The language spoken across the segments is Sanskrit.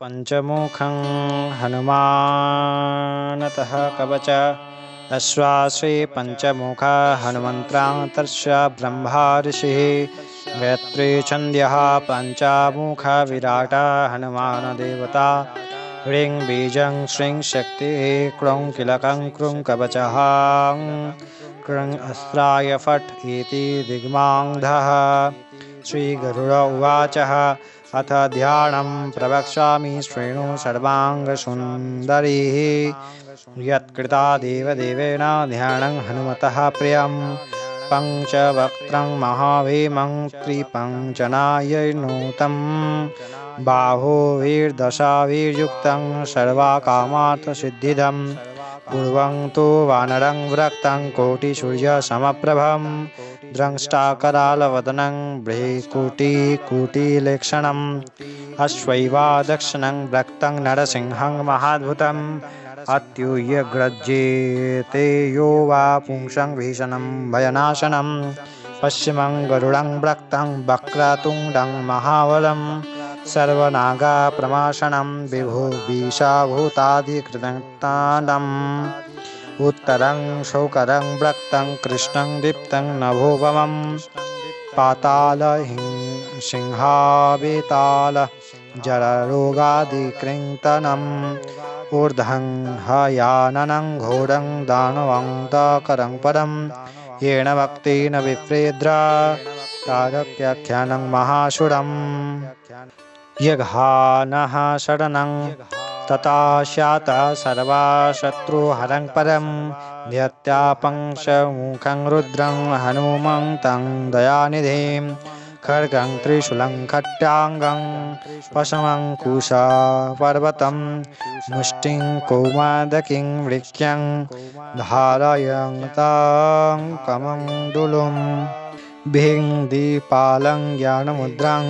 पंचमुखं हनुमानतः कवच अश्वाश्री पंचमुखा हनुमन्त्रान्तर्ष्य ब्रह्मा ऋषिः गायत्री छन्द्यः पंचमुख विराट हनुमान देवता ह्रीं बीजं श्रीं शक्तिः क्लौं किलकं क्रूं कवचः क्रूं अस्त्राय फट् इति दिग्मान्धः। श्रीगरुड उवाच अथ ध्यानं प्रवक्ष्यामि शृणु सर्वाङ्गसुन्दरीः यत्कृता देवदेवेन ध्यानं हनुमतः प्रियं पञ्चवक्त्रं महाभीमं त्रिपञ्चनायनुतं बाहुभिर्दशाभिर्युक्तं सर्वकामार्थसिद्धिदं पूर्वं तु वानरं वृक्तं कोटिसूर्यसमप्रभं द्रष्टाकरालवदनं बृहत्कोटिकोटिलक्षणम् अश्वैवा दक्षिणं वक्तं नरसिंहं महाद्भुतम् अत्युग्रजेते यो वा पुंसं भीषणं भयनाशनं पश्चिमं गरुडं वक्तं वक्रतुण्डं महाबलं सर्वनागप्रमाशनं विभूषाभूतादिकृतानम् उत्तरं शौकरं वक्तं कृष्णं दीप्तं नभोपमं पातालसिंहावेताल जलरोगादिकृन्तनम् ऊर्ध्वं हयाननं घोरं दानवान्तकरं परं येन भक्तेन विप्रेद्र तारक्याख्यानं महासुरम् यघानः शरणं तथा स्यात् सर्वशत्रुहरं परं ध्यत्यापंशमुखं रुद्रं हनुमन्तं दयानिधिं खड्गं त्रिशूलं खट्याङ्गं पशमं कुशपर्वतं मुष्टिं कौमुदकीं वृक्यं धारयन्तं कमण्डलुं भिन्दीपालं ज्ञानमुद्रां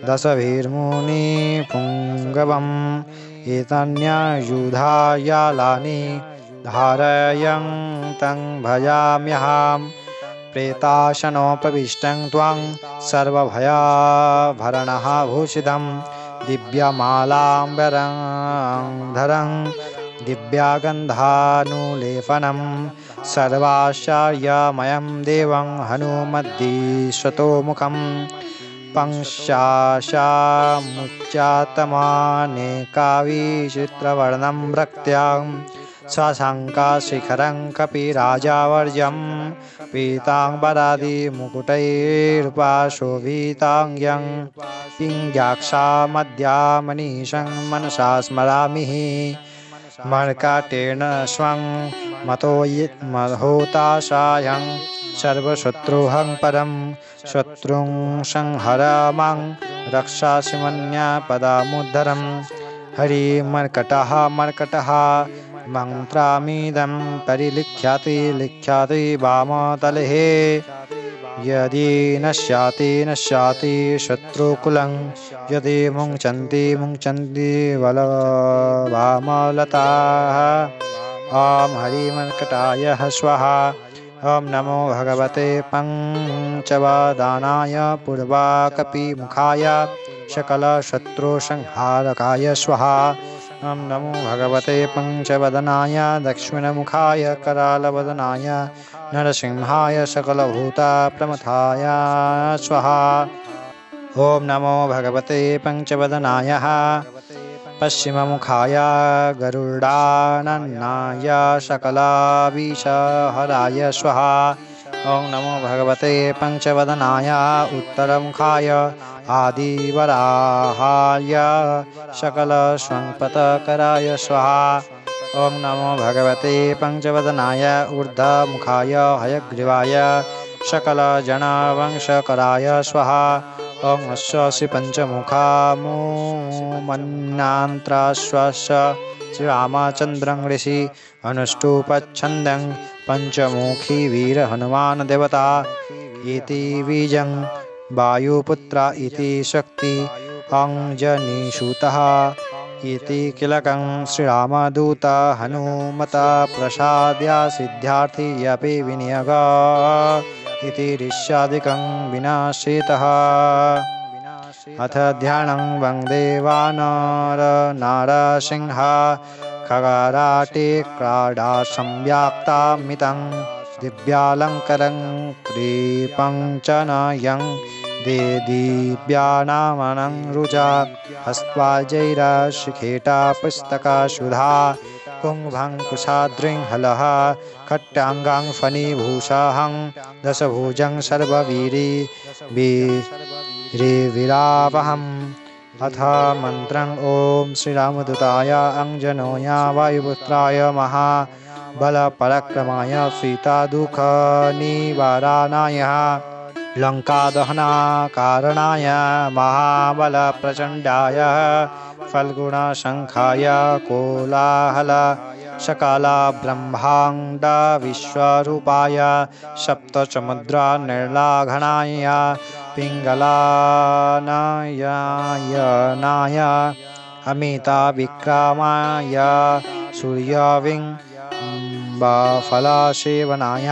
दशभिर्मुनिपुङ्गवम् एतान्यायुधायालानि धारयन्तं भजाम्यहं प्रेताशनोपविष्टं त्वां सर्वभयभरणः भूषितं दिव्यमालाम्बरं धरं दिव्यगन्धानुलेपनं सर्वाश्चर्यमयं देवं हनुमद्दिशतोमुखं पंशाशामुच्चातमानेकाविचित्रवर्णं रक्त्यां शशाङ्कशिखरं कपिराजवर्यं पीताम्बरादिमुकुटैरुपशोभिताङ्ग्यं पिङ्ग्याक्षामद्यामनीशं मनसा स्मरामि मर्कटेन स्वं महोताशायं सर्वशत्रुहं परं शत्रुं संहरामं रक्षासिमन्यपदामुद्धरं हरिमर्कटः मर्कटः मन्त्रमिदं परिलिख्याति लिख्याति वामतले यदि नश्याति शत्रुकुलं यदि मुञ्चन्ति बलवामलताः ॐ हरिमर्कटाय स्वाहा। ॐ नमो भगवते पंचवदनाय पूर्वाकपिमुखाय सकलशत्रुसंहारकाय स्वाहा। ॐ नमो भगवते पंचवदनाय दक्षिणमुखाय करालवदनाय नरसिंहाय सकलभूतप्रमथाय स्वाहा। ॐ नमो भगवते पंचवदनाय पश्चिममुखाय गरुडाननाय सकलाविषहराय स्वाहा। ॐ नमो भगवते पंचवदनाय उत्तरमुखाय आदिवराहाय सकलसंपत्कराय स्वाहा। ॐ नमो भगवते पंचवदनाय ऊर्ध्वमुखाय हयग्रीवाय सकलजनवंशकराय स्वाहा। ॐ अश्वसि पञ्चमुखामूमन्नान्त्राश्वस्य श्रीरामचन्द्रं ऋषि अनुष्टुप्छन्दं पञ्चमुखी वीर हनुमान देवता इति बीजं वायुपुत्र इति शक्ति अञ्जनीसुतः इति किलकं श्रीरामदूत हनुमत प्रसाद्य सिद्ध्यार्थी अपि विनियोग इति ऋष्यादिकं विनाशितः। अथ ध्यानं वन्दे वानरसिंह खगराटे क्राडा संव्याक्तामितं दिव्यालङ्करं क्रीपं च नयं दिव्यानामनं रुजा हस्त्वाजैरशिखेटा पुस्तकसुधा कुम्भं कुशाद्रिं हलः खट्टाङ्गां फणिभूषहं दशभुजं सर्ववीरिविरावहम् अथ मन्त्रं ॐ श्रीरामदूताय अंजनोया वायुपुत्राय महाबलपराक्रमाय सीतादुःखनिवारणाय लङ्कादहनकारणाय महाबलप्रचण्डाय फल्गुणशङ्खाय कोलाहल सकला ब्रह्माण्ड विश्वरूपाय सप्तसमुद्रनिर्लाघनाय पिङ्गलानयनाय अमिताविक्रमाय सूर्यबिम्बफलसेवनाय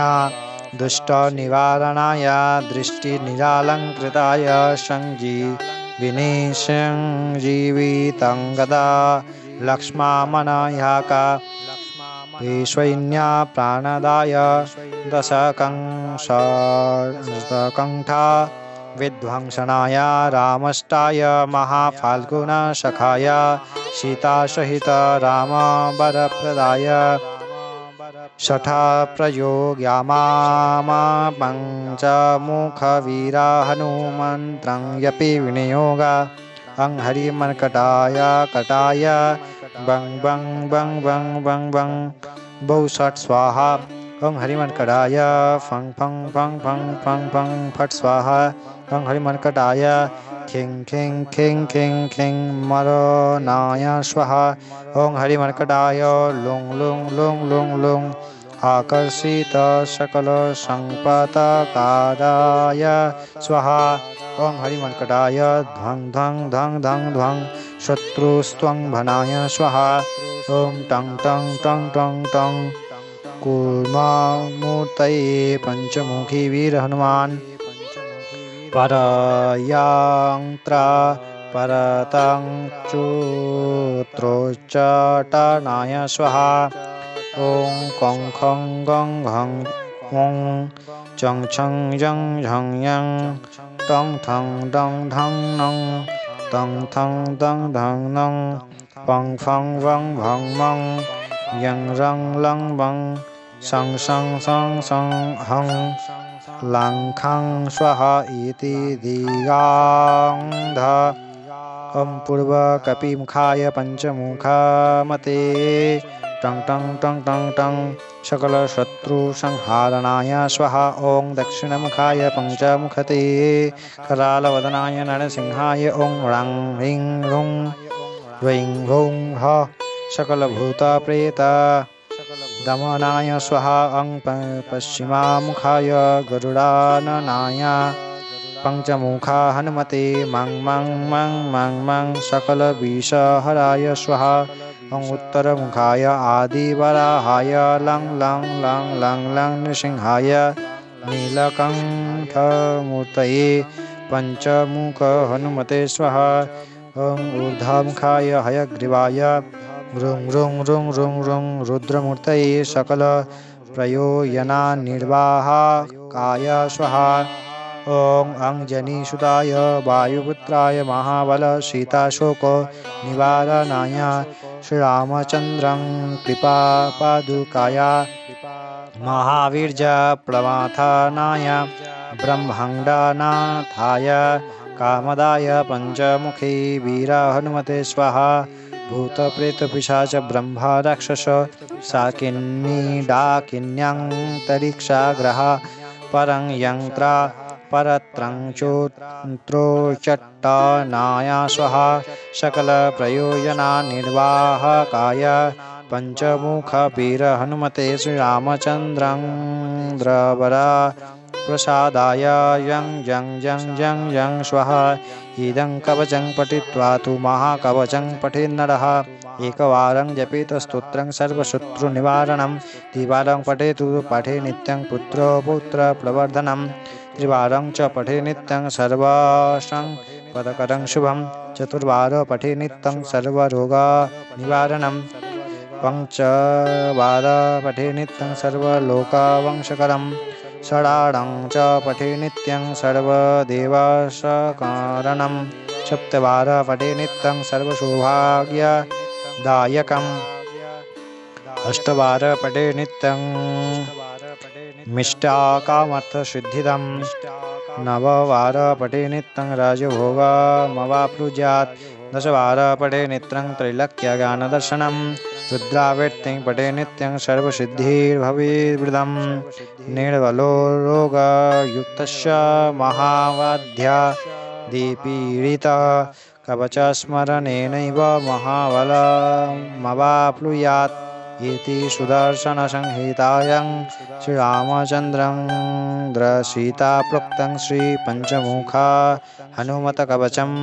दुष्टनिवारणाय दृष्टिनिरालङ्कृताय सञ्जीवितं लक्ष्मणाय विश्वैन्यप्राणदाय दशकंठा विध्वंसनाय रामष्टाय महाफाल्गुनसखाय सीतासहित रामवरप्रदाय शठप्रयोग्यामापञ्चमुखवीर हनुमन्त्रं यपि विनियोग हरिमर्कटाय कटाय बं बं बं बं बं बं बहुषट् स्वाहा ओं हरिमर्कटाय फं फं फं फं फं फं फट् स्वाहा ओं हरिमर्कटाय खिं खिं खिं खिं खिं मरणाय स्वाहा ओं हरिमर्कटाय लुं लुं लुं लुं लुं आकर्षित सकल संपत्काराय स्वाहा ओं हरिमर्कटाय ध्वं ध्वं ध्वं ध्वं ध्वं शत्रुस्त्वं भनाय स्वाहा ओं टं टं टं टं टं कूर्ममूर्तये पंचमुखी वीर हनुमान परयंत्र परतं चूत्रोच्चाटनाय स्वाहा ओं कं खं गं घं ओं चं छं जं झं यं टं ठं डं ढं नं तं थं दं धं नं पं फं वं भं मं यं रं लं बं शं शं सं सं हं लं खं स्वाहा इति दिगान्ध ॐ पूर्वकपिमुखाय पंचमुखमते टं टं टं टं टं सकलशत्रुसंहारणाय स्वाहा ओं दक्षिणमुखाय पंचमुखते करालवदनाय नरसिंहाय ओं रं ह्रीं ह्रूं ह्रीं ह्रूं ह सकलभूतप्रेत दमनाय स्वाहा ओं पश्चिममुखाय गरुडाननाय पंचमुखा हनुमते मं मं मं मं मं सकलविषहराय स्वाहा ओं उत्तरमुखाय आदिवराहाय लं लं लं लं लं नृसिंहाय नीलकण्ठमूर्तये पंचमुख हनुमते स्वाहा ओं ऊर्ध्वमुखाय हयग्रीवाय ह्रूं ह्रूं ह्रूं ह्रूं ह्रूं रुद्रमूर्तये सकल प्रयोजननिर्वाहकाय स्वाहा ओं अंजनीसुताय वायुपुत्राय महाबल सीताशोक निवारणाय श्रीरामचन्द्रं कृपापादुकाय महावीर्य प्रमाथनाय ब्रह्माण्डनाथाय कामदाय पंचमुखी वीर हनुमते स्वाहा भूतप्रेतपिशाच ब्रह्म राक्षस शाकिनी डाकिन्यन्तरिक्षाग्रह परं यंत्र परत्रं चोत्रोचट्टनाय स्वाहा सकल प्रयोजननिर्वाहकाय पंचमुख वीर हनुमते श्रीरामचन्द्रं द्रवरा प्रसादाय यं जं जं जं जं स्वाहा इदं कवचं पठित्वा तु महाकवचं पठेन्नरः एकवारं जपेत स्तोत्रं सर्वशत्रुनिवारणं द्विवारं पठेतु पठे नित्यं पुत्रपौत्रप्रवर्धनं त्रिवारं च पठे नित्यं सर्वसं पदकरं शुभं चतुर्वार पठे नित्यं सर्वरोगनिवारणं पञ्चवार पठे नित्यं सर्वलोकवंशकरं षडाडं च पठे नित्यं सर्वदेवसकारणं सप्तवार पठे नित्यं सर्वसौभाग्यदायकम् अष्टवार पठे नित्यं मिष्टाकामर्थसिद्धिदं नववार पठे नित्यं राजभोगमवाप्नुयात् दशवार पठे नित्यं त्रैलोक्यज्ञानदर्शनं रुद्रावृत्तिं पठे नित्यं सर्वसिद्धिर्भवेद्वृदं निर्बलो रोगयुक्तस्य महावाध्यादिपीडितः कवचस्मरणेनैव महाबलमवाप्नुयात् इति सुदर्शनसंहितायां श्रीरामचन्द्रं सीता प्रोक्तं श्रीपञ्चमुखा हनुमत्कवचम्।